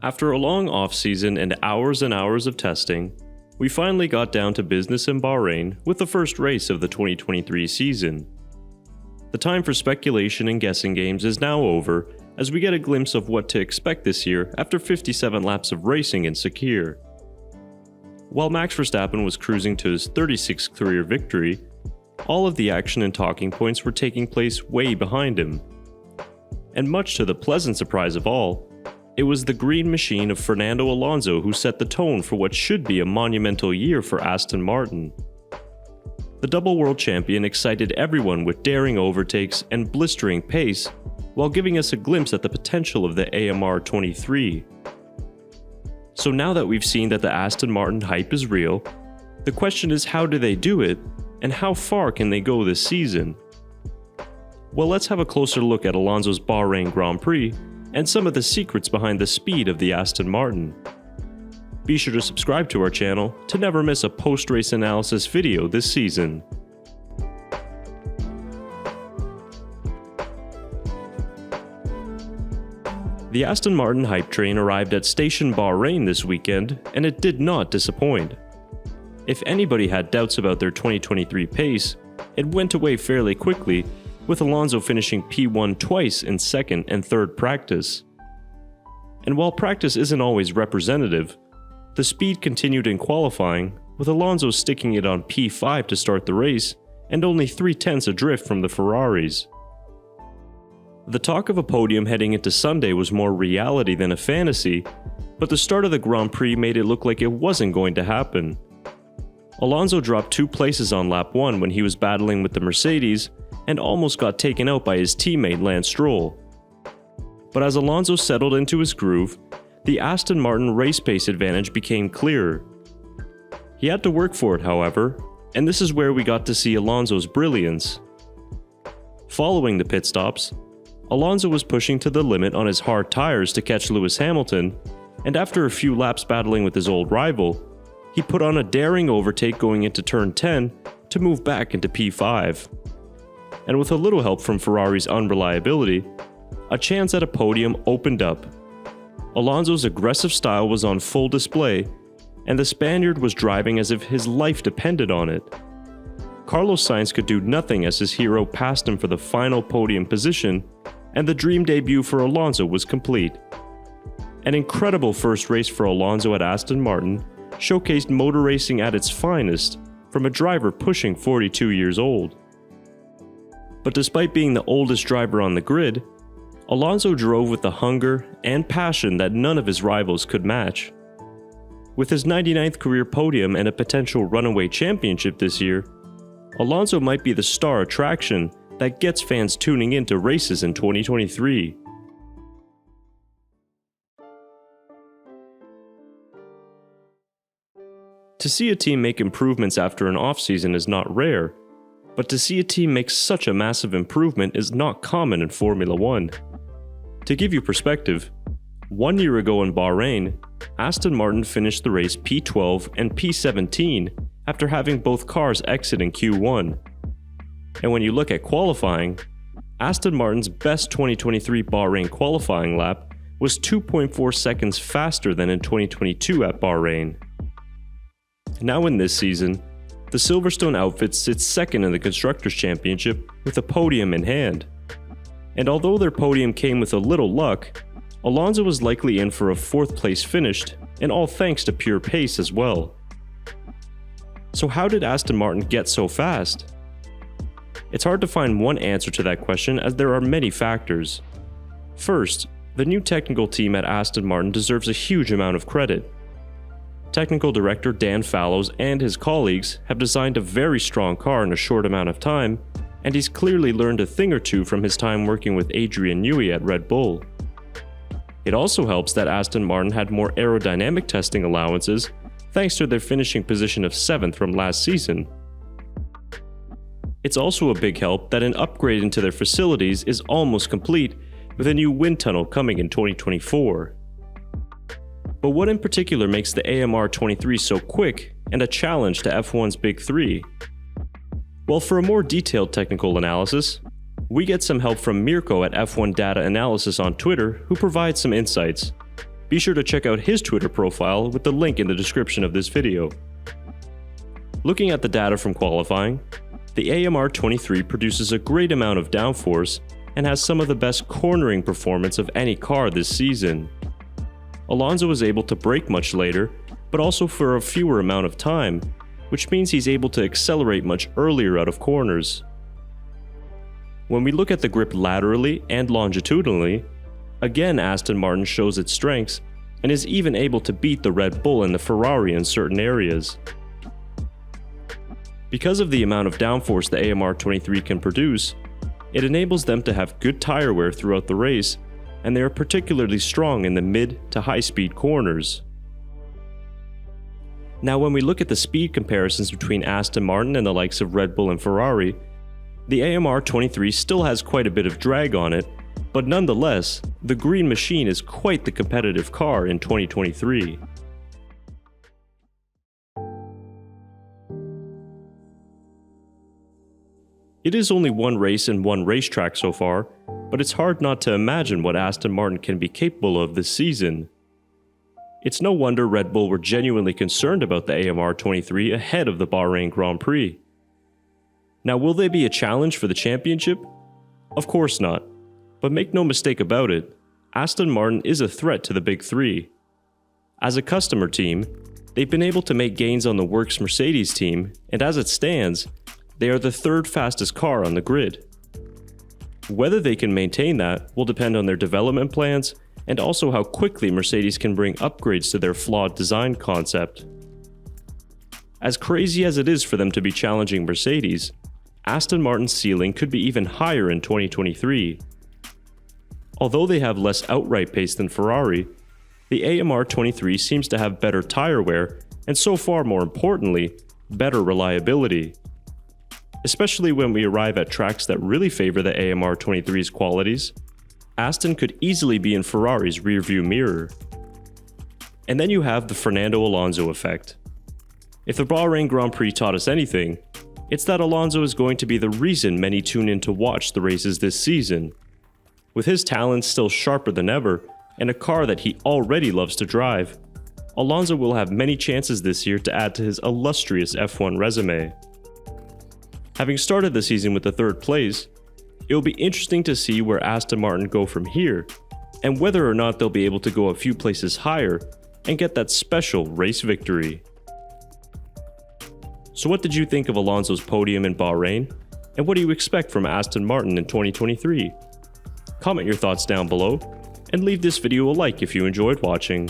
After a long off-season and hours of testing, we finally got down to business in Bahrain with the first race of the 2023 season. The time for speculation and guessing games is now over as we get a glimpse of what to expect this year after 57 laps of racing in Sakir. While Max Verstappen was cruising to his 36th career victory, all of the action and talking points were taking place way behind him. And much to the pleasant surprise of all, it was the green machine of Fernando Alonso who set the tone for what should be a monumental year for Aston Martin. The double world champion excited everyone with daring overtakes and blistering pace, while giving us a glimpse at the potential of the AMR 23. So now that we've seen that the Aston Martin hype is real, the question is, how do they do it, and how far can they go this season? Well, let's have a closer look at Alonso's Bahrain Grand Prix and some of the secrets behind the speed of the Aston Martin. Be sure to subscribe to our channel to never miss a post-race analysis video this season. The Aston Martin hype train arrived at Station Bahrain this weekend, and it did not disappoint. If anybody had doubts about their 2023 pace, it went away fairly quickly, with Alonso finishing P1 twice in second and third practice. And while practice isn't always representative, the speed continued in qualifying, with Alonso sticking it on P5 to start the race and only 0.3 adrift from the Ferraris. The talk of a podium heading into Sunday was more reality than a fantasy, but the start of the Grand Prix made it look like it wasn't going to happen. Alonso dropped 2 places on lap 1 when he was battling with the Mercedes and almost got taken out by his teammate Lance Stroll. But as Alonso settled into his groove, the Aston Martin race pace advantage became clearer. He had to work for it, however, and this is where we got to see Alonso's brilliance. Following the pit stops, Alonso was pushing to the limit on his hard tires to catch Lewis Hamilton, and after a few laps battling with his old rival, he put on a daring overtake going into turn 10 to move back into P5. And with a little help from Ferrari's unreliability, a chance at a podium opened up. Alonso's aggressive style was on full display, and the Spaniard was driving as if his life depended on it. Carlos Sainz could do nothing as his hero passed him for the final podium position, and the dream debut for Alonso was complete. An incredible first race for Alonso at Aston Martin showcased motor racing at its finest from a driver pushing 42 years old. But despite being the oldest driver on the grid, Alonso drove with the hunger and passion that none of his rivals could match. With his 99th career podium and a potential runaway championship this year, Alonso might be the star attraction that gets fans tuning into races in 2023. To see a team make improvements after an off-season is not rare, but to see a team make such a massive improvement is not common in Formula 1. To give you perspective, 1 year ago in Bahrain, Aston Martin finished the race P12 and P17 after having both cars exit in Q1. And when you look at qualifying, Aston Martin's best 2023 Bahrain qualifying lap was 2.4 seconds faster than in 2022 at Bahrain. Now in this season, the Silverstone outfit sits second in the Constructors' Championship with a podium in hand. And although their podium came with a little luck, Alonso was likely in for a 4th place finish, and all thanks to pure pace as well. So how did Aston Martin get so fast? It's hard to find one answer to that question as there are many factors. First, the new technical team at Aston Martin deserves a huge amount of credit. Technical director Dan Fallows and his colleagues have designed a very strong car in a short amount of time, and he's clearly learned a thing or two from his time working with Adrian Newey at Red Bull. It also helps that Aston Martin had more aerodynamic testing allowances thanks to their finishing position of 7th from last season. It's also a big help that an upgrade into their facilities is almost complete, with a new wind tunnel coming in 2024. But what in particular makes the AMR 23 so quick and a challenge to F1's Big Three? Well, for a more detailed technical analysis, we get some help from Mirko at F1 Data Analysis on Twitter, who provides some insights. Be sure to check out his Twitter profile with the link in the description of this video. Looking at the data from qualifying, the AMR 23 produces a great amount of downforce and has some of the best cornering performance of any car this season. Alonso was able to brake much later, but also for a fewer amount of time, which means he's able to accelerate much earlier out of corners. When we look at the grip laterally and longitudinally, again Aston Martin shows its strengths and is even able to beat the Red Bull and the Ferrari in certain areas. Because of the amount of downforce the AMR 23 can produce, it enables them to have good tire wear throughout the race, and they are particularly strong in the mid to high speed corners. Now when we look at the speed comparisons between Aston Martin and the likes of Red Bull and Ferrari, the AMR 23 still has quite a bit of drag on it, but nonetheless, the green machine is quite the competitive car in 2023. It is only one race and one racetrack so far, but it's hard not to imagine what Aston Martin can be capable of this season. It's no wonder Red Bull were genuinely concerned about the AMR 23 ahead of the Bahrain Grand Prix. Now, will they be a challenge for the championship? Of course not, but make no mistake about it, Aston Martin is a threat to the Big Three. As a customer team, they've been able to make gains on the Works Mercedes team, and as it stands, they are the third fastest car on the grid. Whether they can maintain that will depend on their development plans and also how quickly Mercedes can bring upgrades to their flawed design concept. As crazy as it is for them to be challenging Mercedes, Aston Martin's ceiling could be even higher in 2023. Although they have less outright pace than Ferrari, the AMR 23 seems to have better tire wear and, so far more importantly, better reliability. Especially when we arrive at tracks that really favor the AMR 23's qualities, Aston could easily be in Ferrari's rearview mirror. And then you have the Fernando Alonso effect. If the Bahrain Grand Prix taught us anything, it's that Alonso is going to be the reason many tune in to watch the races this season. With his talents still sharper than ever, and a car that he already loves to drive, Alonso will have many chances this year to add to his illustrious F1 resume. Having started the season with the third place, it will be interesting to see where Aston Martin go from here, and whether or not they'll be able to go a few places higher and get that special race victory. So what did you think of Alonso's podium in Bahrain, and what do you expect from Aston Martin in 2023? Comment your thoughts down below, and leave this video a like if you enjoyed watching.